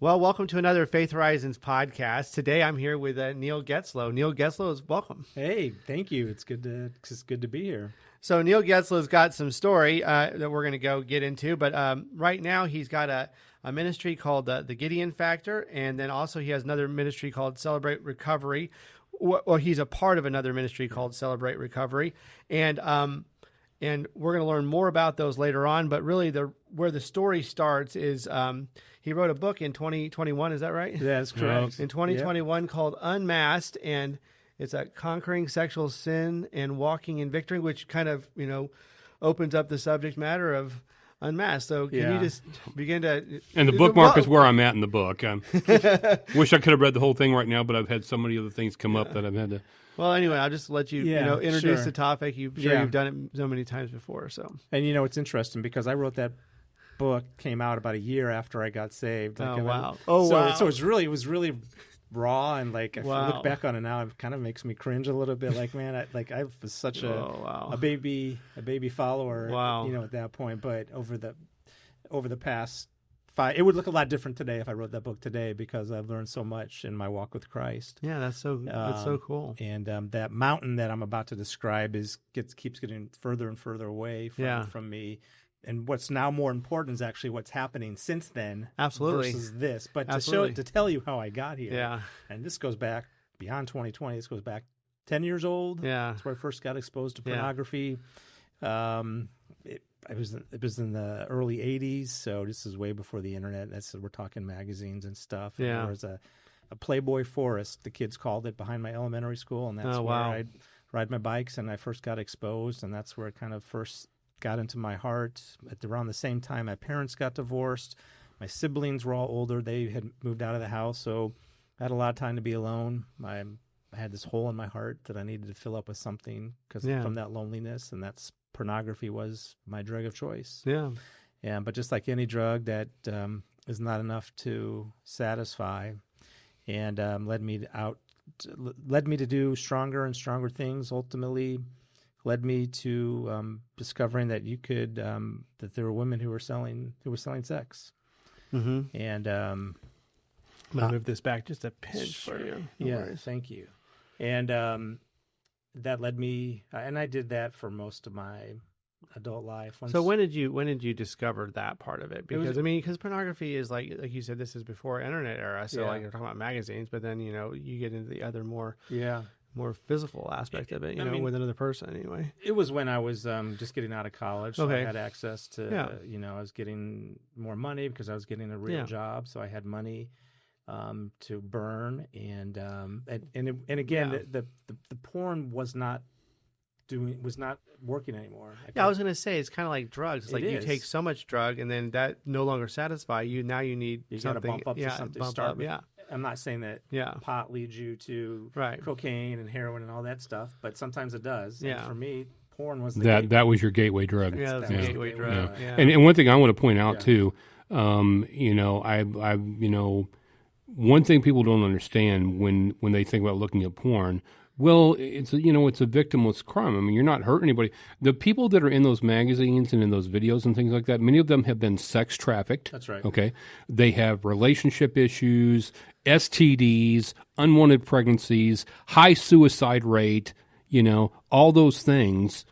Well, welcome to another Faith Horizons podcast. Today I'm here with Neil Getzlow. Neil Getzlow is welcome. Hey, thank you. It's good to be here. So Neil Getzlow's got some story that we're going to go get into, but right now he's got a ministry called the Gideon Factor, and then also he has another ministry called Celebrate Recovery. Or he's a part of another ministry called Celebrate Recovery, and we're going to learn more about those later on. But really, where the story starts is he wrote a book in 2021. Is that right? Yeah, that's correct. In 2021, called Unmasked, and it's a conquering sexual sin and walking in victory, which kind of opens up the subject matter of unmasked. So can you just begin to... And the bookmark is where I'm at in the book. Wish I could have read the whole thing right now, but I've had so many other things come up that I've had to... Well, anyway, I'll just let you introduce the topic. You've done it so many times before. So, and it's interesting because I wrote that book, came out about a year after I got saved. Wow! So it was really raw, and if I look back on it now, it kind of makes me cringe a little bit. Like, man, I was such a baby follower. Wow. At that point. But over the past 5, it would look a lot different today if I wrote that book today, because I've learned so much in my walk with Christ. Yeah, that's so cool. And that mountain that I'm about to describe keeps getting further and further away from me. And what's now more important is actually what's happening since then. Absolutely. Versus this. But to tell you how I got here. Yeah. And this goes back beyond 2020. This goes back 10 years old. Yeah. That's where I first got exposed to pornography. It was in the early 80s, so this is way before the internet. We're talking magazines and stuff. Yeah. And there was a Playboy forest, the kids called it, behind my elementary school, and that's where I'd ride my bikes, and I first got exposed, and that's where it kind of first got into my heart. Around the same time, my parents got divorced. My siblings were all older. They had moved out of the house, so I had a lot of time to be alone. I had this hole in my heart that I needed to fill up with something from that loneliness, and that's pornography was my drug of choice. Yeah. Yeah, but just like any drug, that is not enough to satisfy, and led me to do stronger and stronger things. Ultimately, led me to discovering that that there were women who were selling sex. Mm-hmm. And I'm gonna move this back just a pinch for you. No worries. Thank you. And that led me, and I did that for most of my adult life. So when did you discover that part of it? Because pornography is like you said, this is before internet era. So you're talking about magazines, but then you get into the other more physical aspect of it. With another person anyway. It was when I was just getting out of college. So I had access to I was getting more money because I was getting a real job. So I had money to burn, and again, the porn was not working anymore. I was going to say it's kind of like drugs. It's like you take so much drug, and then that no longer satisfies you. Now you need something. Got to bump up to something. I'm not saying that pot leads you to cocaine and heroin and all that stuff, but sometimes it does. Yeah. And for me, porn was that was your gateway drug. Yeah, that's a gateway drug. Yeah. And one thing I want to point out too, one thing people don't understand when they think about looking at porn, well, it's a victimless crime. I mean, you're not hurting anybody. The people that are in those magazines and in those videos and things like that, many of them have been sex trafficked. That's right. Okay. They have relationship issues, STDs, unwanted pregnancies, high suicide rate, all those things,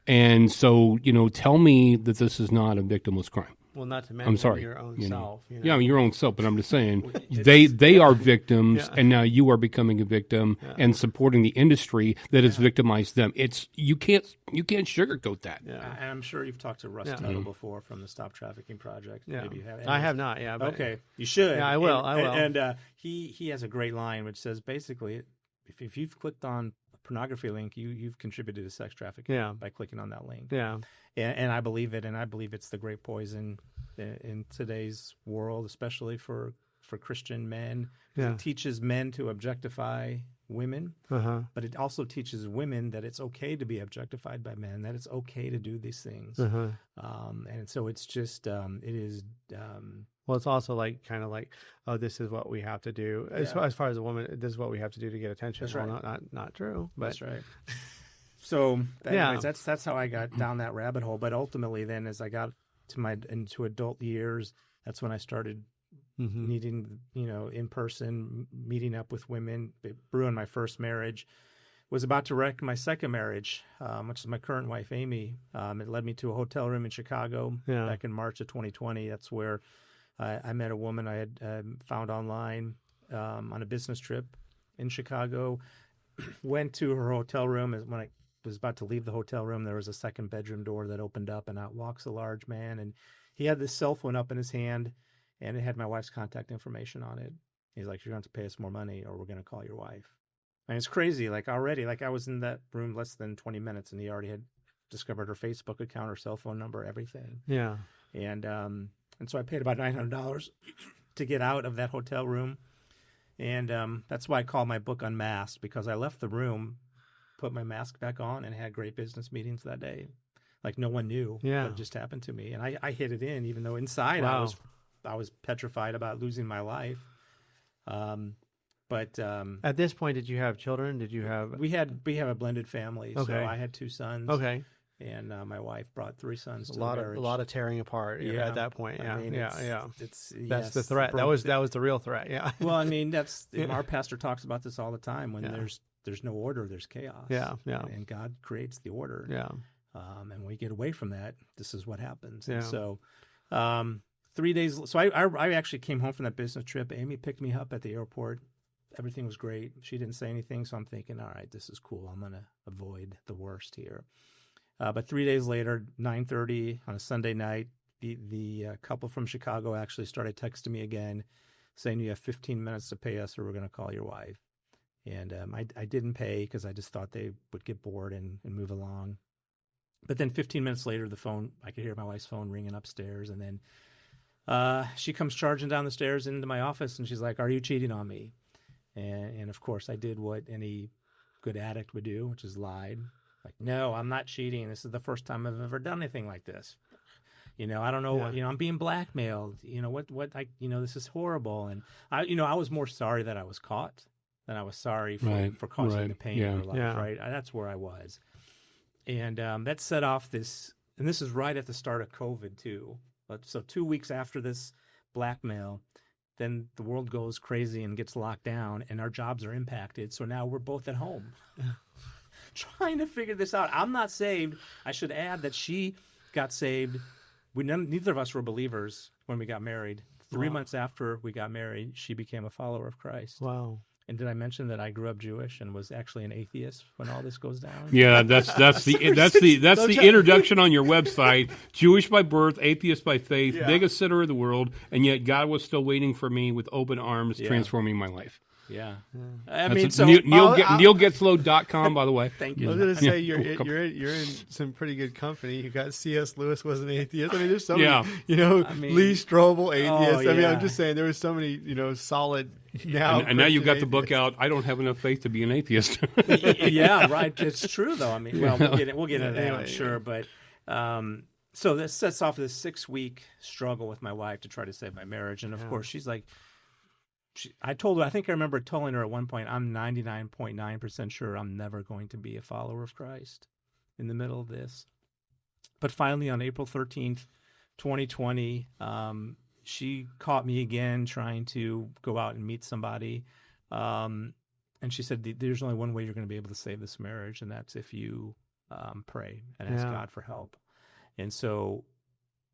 and so, tell me that this is not a victimless crime. Well, not to mention your own self. Yeah, your own self. But I'm just saying, they are victims, and now you are becoming a victim and supporting the industry that has victimized them. You can't sugarcoat that. Yeah, and I'm sure you've talked to Russ Tuttle before from the Stop Trafficking Project. Yeah. Maybe you have. I have not. Yeah. But okay, you should. Yeah, I will. And he has a great line which says basically, if you've clicked on a pornography link, you've contributed to sex trafficking by clicking on that link. Yeah. And I believe it, and I believe it's the great poison in today's world, especially for Christian men. It teaches men to objectify women, but it also teaches women that it's okay to be objectified by men, that it's okay to do these things. And so it's just, it is... Well, it's also kind of like, oh, this is what we have to do. As far as a woman, this is what we have to do to get attention. That's right. Well, not true. But. That's right. So anyways, that's how I got down that rabbit hole. But ultimately then, as I got into adult years, that's when I started needing, in person, meeting up with women. It ruined my first marriage. Was about to wreck my second marriage, which is my current wife, Amy. It led me to a hotel room in Chicago back in March of 2020. That's where I met a woman I had found online on a business trip in Chicago. Went to her hotel room. When I was about to leave the hotel room, there was a second bedroom door that opened up, and out walks a large man. And he had this cell phone up in his hand, and it had my wife's contact information on it. He's like, "You're going to have to pay us more money, or we're going to call your wife." And it's crazy. Already, I was in that room less than 20 minutes, and he already had discovered her Facebook account, her cell phone number, everything. Yeah. And so I paid about $900 to get out of that hotel room. And that's why I call my book Unmasked, because I left the room, put my mask back on, and had great business meetings that day. No one knew what had just happened to me. And I hid it in, even though inside I was petrified about losing my life. But at this point, did you have children? Did you have? We have a blended family. Okay. So I had 2 sons. Okay. And my wife brought 3 sons. A lot of tearing apart. At that point. Yeah. That's the threat. That was the real threat. Yeah. Well, that's our pastor talks about this all the time. When there's no order, there's chaos. Yeah. Yeah. And God creates the order. Yeah. And when we get away from that, this is what happens. Yeah. And so, 3 days. So I actually came home from that business trip. Amy picked me up at the airport. Everything was great. She didn't say anything, so I'm thinking, all right, this is cool. I'm going to avoid the worst here. But 3 days later, 9:30 on a Sunday night, the couple from Chicago actually started texting me again, saying, "You have 15 minutes to pay us, or we're going to call your wife." And I didn't pay because I just thought they would get bored and move along. But then 15 minutes later, I could hear my wife's phone ringing upstairs, and then she comes charging down the stairs into my office, and she's like, "Are you cheating on me?" And of course, I did what any good addict would do, which is lied. No, I'm not cheating. This is the first time I've ever done anything like this. I don't know. I'm being blackmailed. This is horrible. And I was more sorry that I was caught than I was sorry for causing the pain in her life. Right. That's where I was. And that set off this, and this is right at the start of COVID too. So 2 weeks after this blackmail, then the world goes crazy and gets locked down, and our jobs are impacted. So now we're both at home trying to figure this out. I'm not saved. I should add that she got saved. Neither of us were believers when we got married. 3 months after we got married, she became a follower of Christ. Wow. And did I mention that I grew up Jewish and was actually an atheist when all this goes down? Yeah, that's the introduction on your website. Jewish by birth, atheist by faith, biggest sinner of the world, and yet God was still waiting for me with open arms, transforming my life. Yeah. NeilGetzlow.com, by the way. Thank you. I was going to say, you're in some pretty good company. You got C.S. Lewis was an atheist. There's so many, Lee Strobel, atheist. I'm just saying there was so many, solid now. And now you've got the book out, I Don't Have Enough Faith to Be an Atheist. Yeah, right. It's true, though. We'll get into that, I'm sure. But so this sets off this 6-week struggle with my wife to try to save my marriage. And, of course, she's like, I told her, I think I remember telling her at one point, I'm 99.9% sure I'm never going to be a follower of Christ in the middle of this. But finally, on April 13th, 2020, she caught me again trying to go out and meet somebody. And she said, there's only one way you're going to be able to save this marriage, and that's if you pray and ask God for help. And so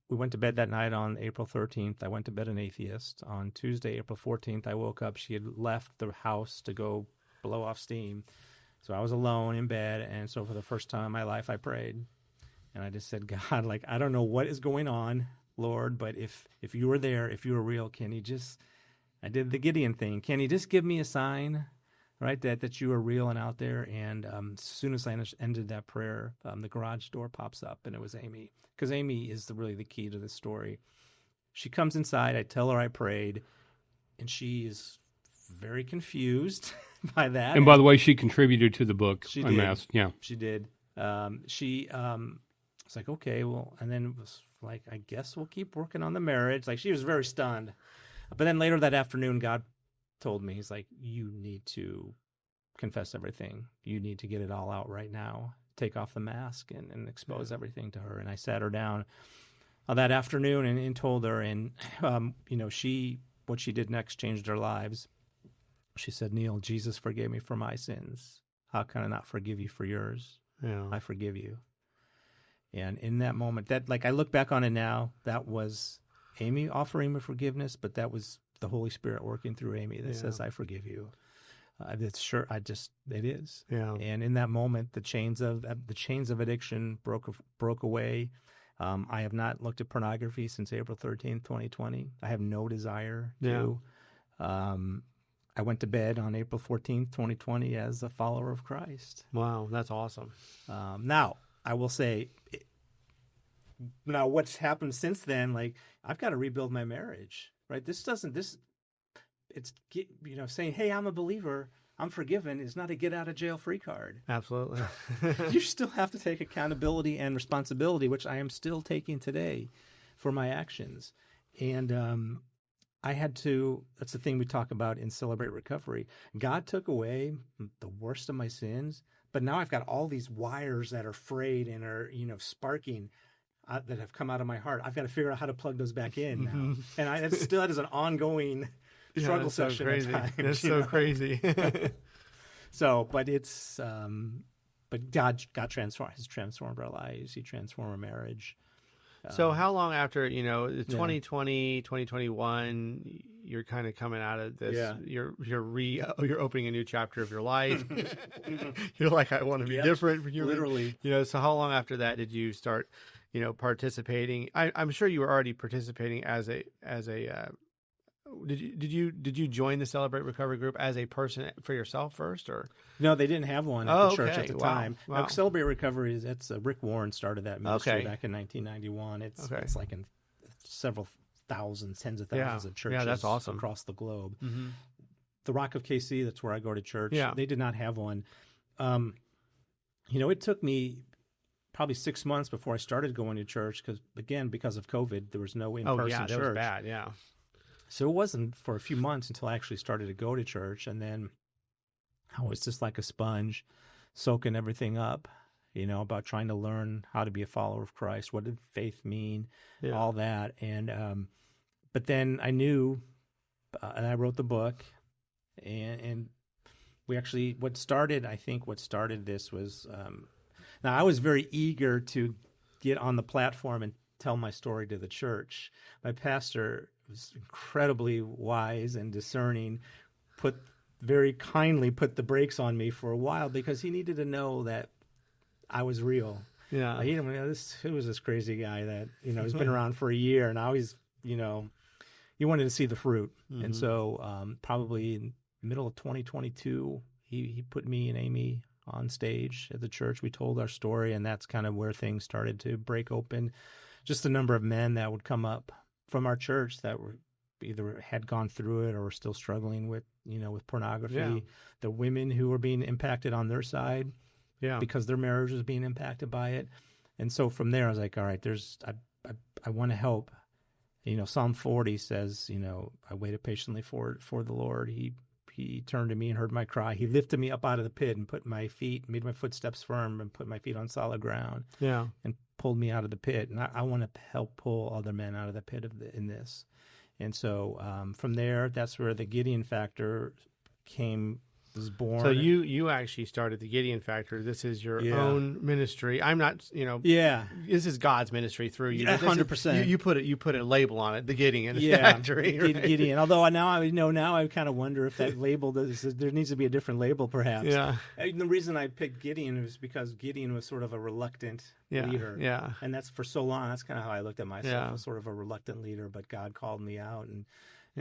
we went to bed that night on April 13th. I went to bed an atheist. On Tuesday, April 14th, I woke up. She had left the house to go blow off steam. So I was alone in bed. And so for the first time in my life, I prayed. And I just said, God, I don't know what is going on, Lord, but if you were there, if you were real, can you just, I did the Gideon thing. Can you just give me a sign, right, that you are real and out there? And as soon as I ended that prayer, the garage door pops up, and it was Amy. Because Amy is really the key to this story. She comes inside. I tell her I prayed, and she is very confused by that. And by the way, she contributed to the book Unmasked. Yeah, she did. She was like, okay, well, and then it was like, I guess we'll keep working on the marriage. She was very stunned. But then later that afternoon, God told me, he's like, you need to confess everything. You need to get it all out right now. Take off the mask and expose everything to her. And I sat her down that afternoon and told her, and she what she did next changed our lives. She said, Neil, Jesus forgave me for my sins. How can I not forgive you for yours? Yeah. I forgive you. And in that moment, that, like, I look back on it now, that was Amy offering me forgiveness, but that was the Holy Spirit working through Amy that says, I forgive you. It's sure, it is. Yeah. And in that moment, the chains of addiction broke away. I have not looked at pornography since April 13th, 2020. I have no desire to. I went to bed on April 14th, 2020 as a follower of Christ. Wow, that's awesome. Now, I will say, what's happened since then, like, I've got to rebuild my marriage, right? It's, saying, hey, I'm a believer, I'm forgiven, is not a get out of jail free card. Absolutely. You still have to take accountability and responsibility, which I am still taking today for my actions. And I had to, that's the thing we talk about in Celebrate Recovery. God took away the worst of my sins, but now I've got all these wires that are frayed and are, sparking that have come out of my heart. I've got to figure out how to plug those back in now. And that is an ongoing struggle session at times. That's so crazy. So, but it's, but God has transformed our lives. He transformed our marriage. So how long after, 2020, 2021, you're kind of coming out of this, you're opening a new chapter of your life. You're like, I want to be different. Literally. So how long after that did you start, participating? I'm sure you were already participating as a did you join the Celebrate Recovery group as a person for yourself first, or? No, they didn't have one at the church at the time. Wow. Now, Celebrate Recovery, Rick Warren started that ministry back in 1991. It's like in several thousands, tens of thousands of churches that's awesome. Across the globe. Mm-hmm. The Rock of KC, that's where I go to church. Yeah. They did not have one. It took me probably 6 months before I started going to church because of COVID, there was no in-person church. That was bad, yeah. So it wasn't for a few months until I actually started to go to church, and then I was just like a sponge, soaking everything up, about trying to learn how to be a follower of Christ. What did faith mean? All that. And but then I knew, and I wrote the book, and we actually, what started this was, now I was very eager to get on the platform and tell my story to the church. My pastor was incredibly wise and discerning, very kindly put the brakes on me for a while because he needed to know that I was real. Yeah. Who was this crazy guy that, has been around for a year, and now he's, he wanted to see the fruit. Mm-hmm. And so probably in the middle of 2022, he put me and Amy on stage at the church. We told our story, and that's kind of where things started to break open. Just the number of men that would come up from our church that were either had gone through it or were still struggling with, with pornography. Yeah. The women who were being impacted on their side, because their marriage was being impacted by it. And so from there, I was like, all right, I want to help. Psalm 40 says, I waited patiently for the Lord. He turned to me and heard my cry. He lifted me up out of the pit and made my footsteps firm and put my feet on solid ground. Yeah. And pulled me out of the pit. And I want to help pull other men out of the pit in this. And so from there, that's where the Gideon Factor was born. So you actually started the Gideon Factor. This is your own ministry. I'm not, this is God's ministry through you. 100%. You put a label on it, the Gideon Factory. Right? Gideon. Although now I kind of wonder if that label, there needs to be a different label perhaps. Yeah. And the reason I picked Gideon was because Gideon was sort of a reluctant leader. Yeah. And that's for so long, that's kind of how I looked at myself, as sort of a reluctant leader, but God called me out and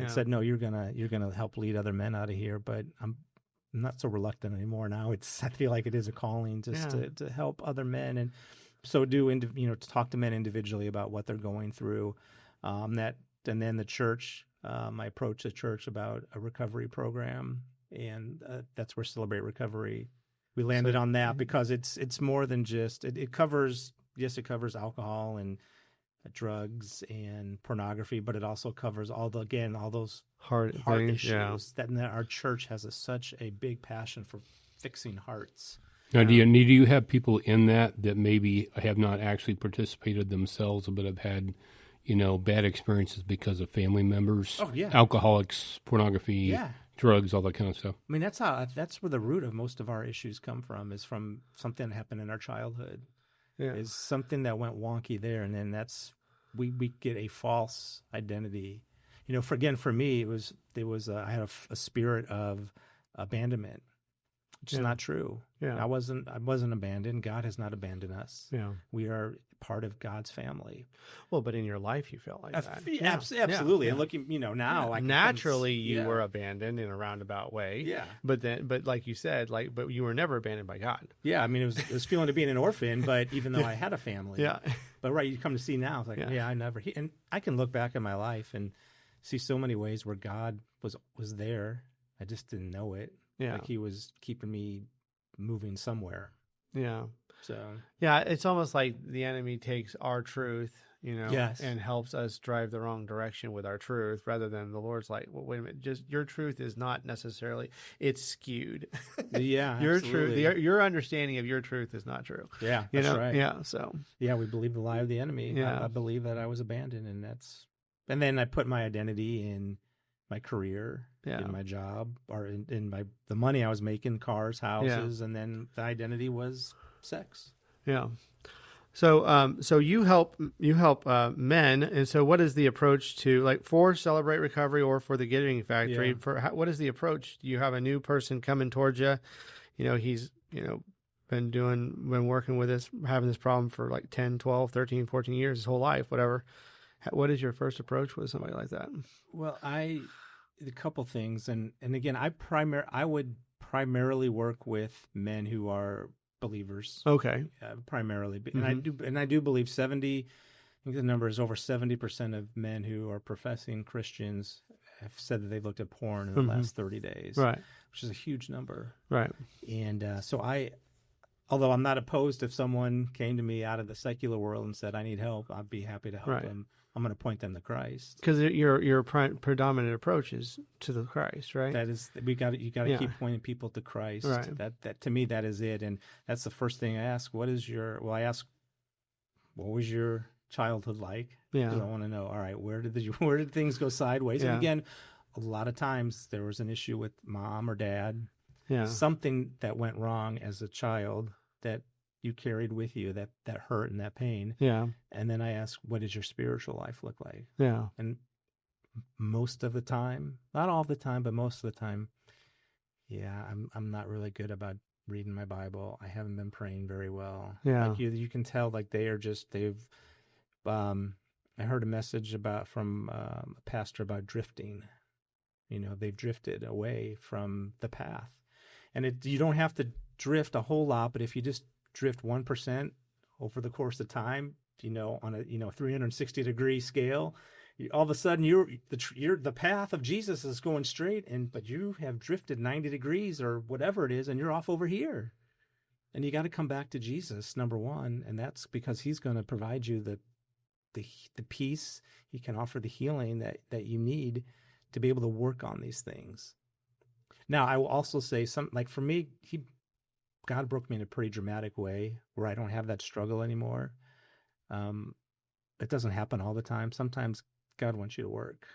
said, no, you're gonna help lead other men out of here. But I'm not so reluctant anymore now. I feel like it is a calling just to help other men, and so to talk to men individually about what they're going through. And then the church, I approached the church about a recovery program, and that's where Celebrate Recovery. We landed on that because it's more than just it covers alcohol and drugs and pornography, but it also covers all those heart issues that our church has such a big passion for fixing hearts. Now, do you have people in that maybe have not actually participated themselves, but have had, bad experiences because of family members, Oh, yeah. alcoholics, pornography, Yeah. drugs, all that kind of stuff. I mean, that's where the root of most of our issues come from, is from something that happened in our childhood. Yeah. Is something that went wonky there, and then we get a false identity. For me, I had a spirit of abandonment, which is not true. Yeah. I wasn't abandoned. God has not abandoned us. Yeah. We are part of God's family. Well, but in your life, you felt like that. Absolutely. Yeah. And looking, now, naturally you were abandoned in a roundabout way. Yeah. But like you said, but you were never abandoned by God. Yeah. I mean, it was feeling to being an orphan, but even though I had a family. Yeah. But you come to see now, it's like, I never. And I can look back at my life and see so many ways where God was there. I just didn't know it. Yeah. Like he was keeping me moving somewhere. Yeah. So yeah, it's almost like the enemy takes our truth, Yes. and helps us drive the wrong direction with our truth, rather than the Lord's like, well, wait a minute, just your truth is not necessarily, it's skewed. Yeah, your absolutely. truth, your understanding of your truth is not true. Yeah, that's right. Yeah. So yeah, we believe the lie of the enemy. Yeah. I believe that I was abandoned, and then I put my identity in my career, in my job, or in the money I was making, cars, houses, and then the identity was sex. Yeah. So you help men, and so what is the approach to for Celebrate Recovery or for the Gideon Factory? Yeah. What is the approach? Do you have a new person coming towards you? He's been working with us, having this problem for 10, 12, 13, 14 years, his whole life, whatever. What is your first approach with somebody like that? Well, a couple things, and again, I would primarily work with men who are believers. Okay. Primarily. Mm-hmm. And I do believe 70, I think the number is over 70% of men who are professing Christians have said that they've looked at porn in the last 30 days. Right. Which is a huge number. Right. And although I'm not opposed, if someone came to me out of the secular world and said, I need help, I'd be happy to help them. I'm going to point them to Christ. Because your predominant approach is to the Christ, right? That is, you got to keep pointing people to Christ. Right. That to me, that is it, and that's the first thing I ask. I ask, what was your childhood like? Yeah. Because I want to know. All right, where did things go sideways? Yeah. And again, a lot of times there was an issue with mom or dad. Yeah. Something that went wrong as a child that you carried with you, that hurt and that pain. Yeah. And then I ask, what does your spiritual life look like? Yeah. And most of the time, not all the time, but most of the time, I'm not really good about reading my Bible. I haven't been praying very well. Yeah. Like you can tell, I heard a message from a pastor about drifting. They've drifted away from the path. And you don't have to drift a whole lot, but if you just drift 1% over the course of time, on a 360-degree scale, all of a sudden the path of Jesus is going straight, but you have drifted 90 degrees or whatever it is, and you're off over here. And you got to come back to Jesus, number one, and that's because he's going to provide you the peace. He can offer the healing that you need to be able to work on these things. Now, I will also say for me, God broke me in a pretty dramatic way where I don't have that struggle anymore. It doesn't happen all the time. Sometimes God wants you to work.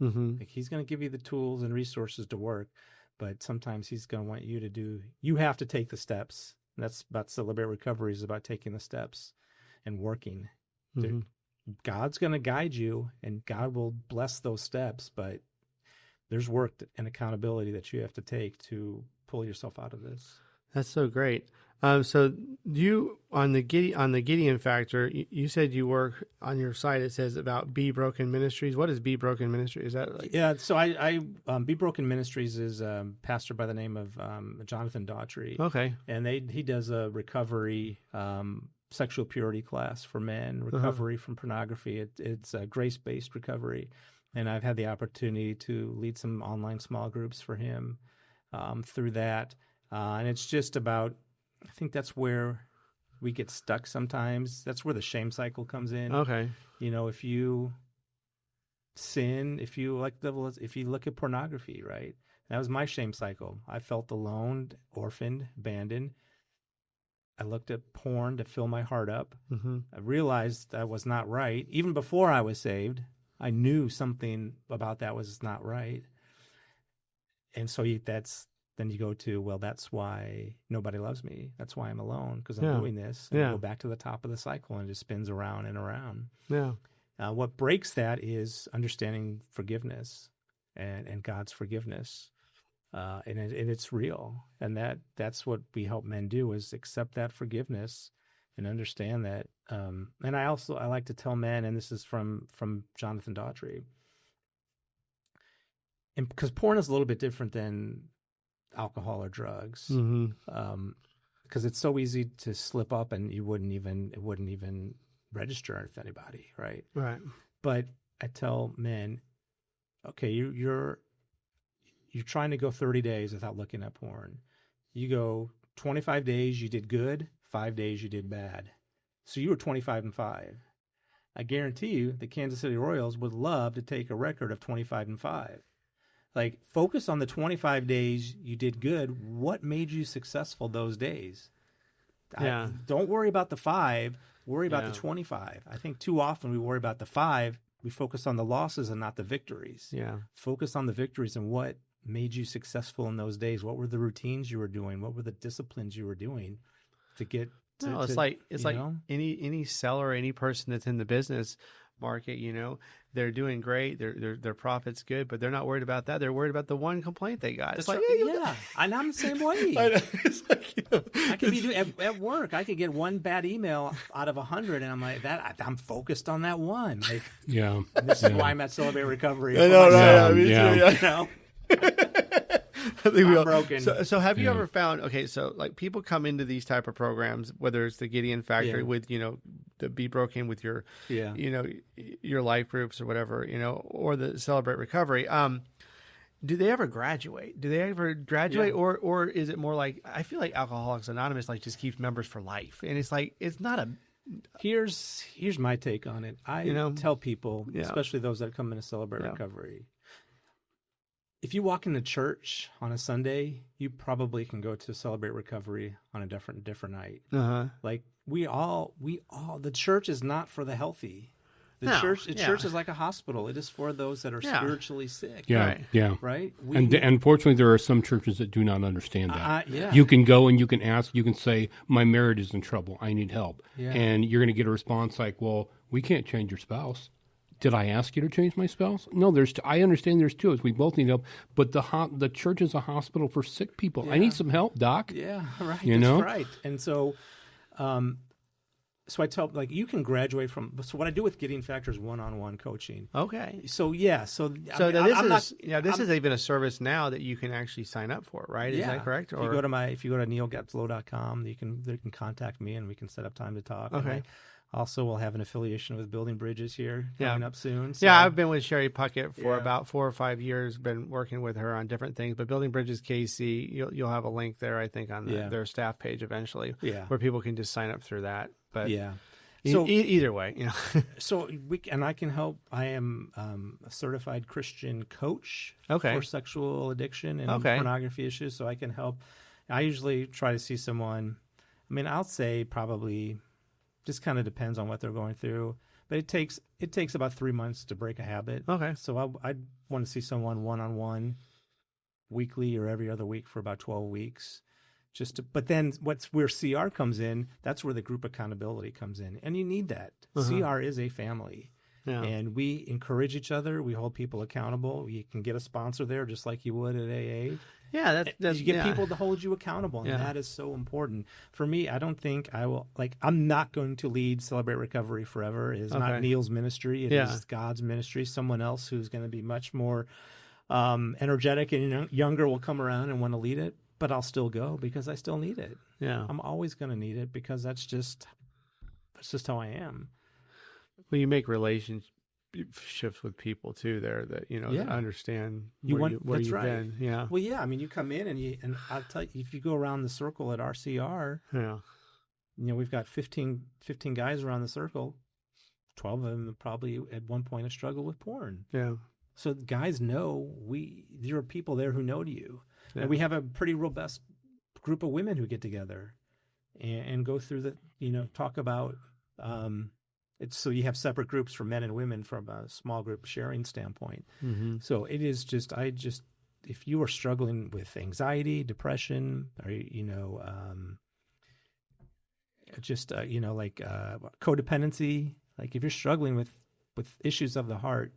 Mm-hmm. He's going to give you the tools and resources to work, but sometimes he's going to want you have to take the steps. And that's about Celebrate Recovery, is about taking the steps and working. Mm-hmm. God's going to guide you, and God will bless those steps, but there's work and accountability that you have to take to pull yourself out of this. That's so great. So you on the Gideon Factor, you said you work on your site. It says about Be Broken Ministries. What is Be Broken Ministries? Is that Yeah, so I Be Broken Ministries is a pastor by the name of Jonathan Daughtry. Okay, and he does a recovery sexual purity class for men, recovery from pornography. It's a grace-based recovery, and I've had the opportunity to lead some online small groups for him through that. And it's just about, I think that's where we get stuck sometimes. That's where the shame cycle comes in. Okay. If you sin, if you look at pornography, right? That was my shame cycle. I felt alone, orphaned, abandoned. I looked at porn to fill my heart up. Mm-hmm. I realized that was not right. Even before I was saved, I knew something about that was not right. And so then you go to, well, that's why nobody loves me. That's why I'm alone, because I'm doing this. And you go back to the top of the cycle, and it just spins around and around. Yeah. What breaks that is understanding forgiveness and God's forgiveness. And it's real. And that's what we help men do, is accept that forgiveness and understand that. And I like to tell men, and this is from Jonathan Daughtry, and because porn is a little bit different than alcohol or drugs, because it's so easy to slip up and it wouldn't even register with anybody, right? Right. But I tell men, okay, you're trying to go 30 days without looking at porn. You go 25 days, you did good. 5 days, you did bad. So you were 25-5. I guarantee you the Kansas City Royals would love to take a record of 25-5. Like, focus on the 25 days you did good. What made you successful those days? Yeah. Don't worry about the 5. Worry about the 25. I think too often we worry about the 5. We focus on the losses and not the victories. Yeah. Focus on the victories and what made you successful in those days. What were the routines you were doing? What were the disciplines you were doing to get to, no, it's like any seller, any person that's in the business market, they're doing great. Their profit's good, but they're not worried about that. They're worried about the one complaint they got. It's like, and I'm the same way. It's like, I could be at work. I could get one bad email out of 100, and I'm like, I'm focused on that one. Like, this is why I'm at Celebrate Recovery. I know, right? You know? I think I'm broken. So have you ever found, so like people come into these type of programs, whether it's the Gideon Factor with, the Be Broken with your, your life groups or whatever, or the Celebrate Recovery. Do they ever graduate? Or is it more like, I feel like Alcoholics Anonymous like just keeps members for life. And it's like, it's not a, here's my take on it. I tell people, especially those that come in to Celebrate Recovery, if you walk into church on a Sunday, you probably can go to Celebrate Recovery on a different night. Like the church is not for the healthy. The church is like a hospital. It is for those that are spiritually sick. Right. And unfortunately, there are some churches that do not understand that. Yeah. You can go and you can ask. You can say, "My marriage is in trouble. I need help," and you're going to get a response like, "Well, we can't change your spouse." Did I ask you to change my spouse? No, I understand there's two of us. We both need help. But the church is a hospital for sick people. I need some help, Doc. Yeah, right. That's right. And so, so I tell, like, you can graduate from. So what I do with Gideon Factor is one-on-one coaching. Okay. So this is even a service now that you can actually sign up for, right? Is that correct? Or if you go to neilgetzlow.com, they can contact me and we can set up time to talk. Okay. Also, we'll have an affiliation with Building Bridges here coming up soon. So. Yeah, I've been with Sherry Puckett for about 4 or 5 years, been working with her on different things. But Building Bridges KC, you'll have a link there, I think, on their staff page eventually, where people can just sign up through that. But so either way, So I can help. I am a certified Christian coach for sexual addiction and pornography issues, so I can help. I usually try to see someone. I mean, I'll say probably. Just kind of depends on what they're going through, but it takes about 3 months to break a habit. Okay. So I want to see someone one-on-one, weekly or every other week for about 12 weeks. But then where CR comes in, that's where the group accountability comes in, and you need that. CR is a family, and we encourage each other. We hold people accountable. You can get a sponsor there, just like you would at AA. Yeah, that's you get people to hold you accountable, and that is so important. For me, I don't think I will. I'm not going to lead Celebrate Recovery forever. It is not Neil's ministry. It is God's ministry. Someone else who's going to be much more energetic and younger will come around and want to lead it. But I'll still go because I still need it. Yeah, I'm always going to need it because that's just how I am. Well, you make relationships with people too there that that understand where you've been. Yeah. Well, I mean, you come in and I'll tell you, if you go around the circle at RCR, we've got 15 guys around the circle. 12 of them probably at one point have struggled with porn. Yeah. So guys know there are people there who know to you, and we have a pretty robust group of women who get together. and go through talk about it's so you have separate groups for men and women from a small group sharing standpoint. Mm-hmm. So it is just if you are struggling with anxiety, depression, or codependency, like if you're struggling with issues of the heart,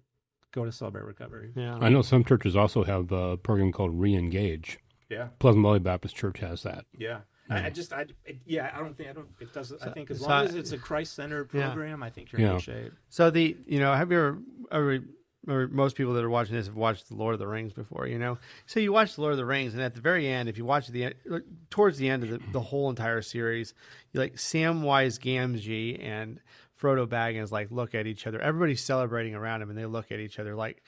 go to Celebrate Recovery. Yeah, I know some churches also have a program called Re-Engage. Yeah, Pleasant Valley Baptist Church has that. Yeah. I think as long as it's a Christ-centered program, I think you're in good shape. So have you ever, or most people that are watching this have watched The Lord of the Rings before, So you watch The Lord of the Rings, and at the very end, if you watch towards the end of the whole entire series, Samwise Gamgee and Frodo Baggins look at each other. Everybody's celebrating around him, and they look at each other like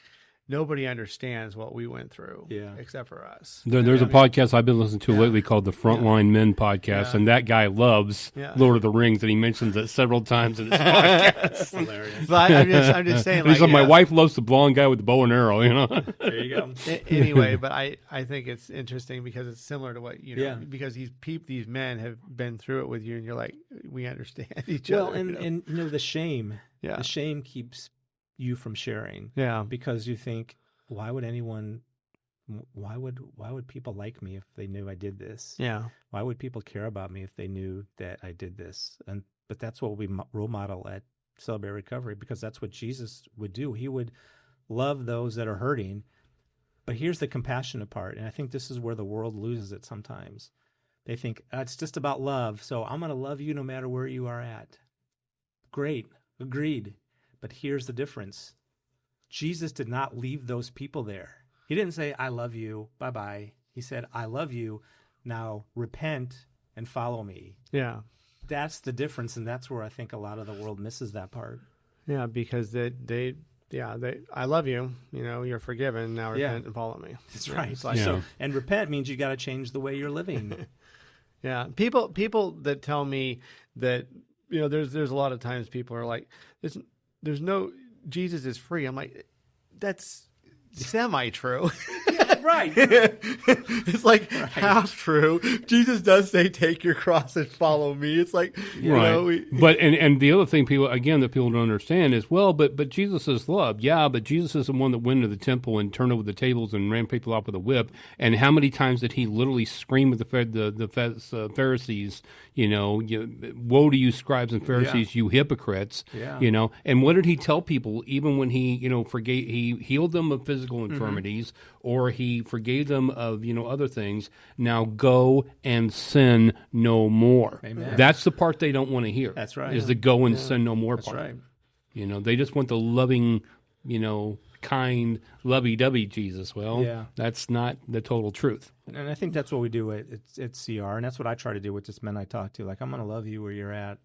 nobody understands what we went through except for us. There's a podcast I've been listening to lately called the Frontline Men Podcast, and that guy loves Lord of the Rings, and he mentions it several times in his podcast. Hilarious. But I'm just saying, he's like, my wife loves the blonde guy with the bow and arrow, There you go. Anyway, but I think it's interesting because it's similar to what, because these men have been through it with you, and you're like, we understand each other. Well, and the shame. Yeah. The shame keeps you from sharing, because you think, why would people like me if they knew I did this? Why would people care about me if they knew that I did this? But that's what we role model at Celebrate Recovery, because that's what Jesus would do. He would love those that are hurting. But here's the compassionate part, and I think this is where the world loses it sometimes. They think it's just about love, so I'm going to love you no matter where you are at. Great, agreed. But here's the difference. Jesus did not leave those people there. He didn't say, I love you, bye-bye. He said, I love you, now repent and follow me. Yeah. That's the difference, and that's where I think a lot of the world misses that part. Yeah, because they I love you, you're forgiven, now repent and follow me. That's right. So, and repent means you got to change the way you're living. Yeah. People that tell me that, there's a lot of times people are like, there's no, Jesus is free. I'm like, that's semi-true. Right. It's half true. Jesus does say, take your cross and follow me. It's like, but the other thing people don't understand is, but Jesus is love. Yeah, but Jesus is the one that went to the temple and turned over the tables and ran people off with a whip. And how many times did he literally scream at the Pharisees, woe to you scribes and Pharisees, you hypocrites, and what did he tell people even when he, he healed them of physical infirmities, or he forgave them of, other things. Now go and sin no more. Amen. That's the part they don't want to hear. That's right. Is the go and sin no more part. That's right. They just want the loving, kind, lovey-dovey Jesus. Well, that's not the total truth. And I think that's what we do at CR, and that's what I try to do with just men I talk to. I'm going to love you where you're at.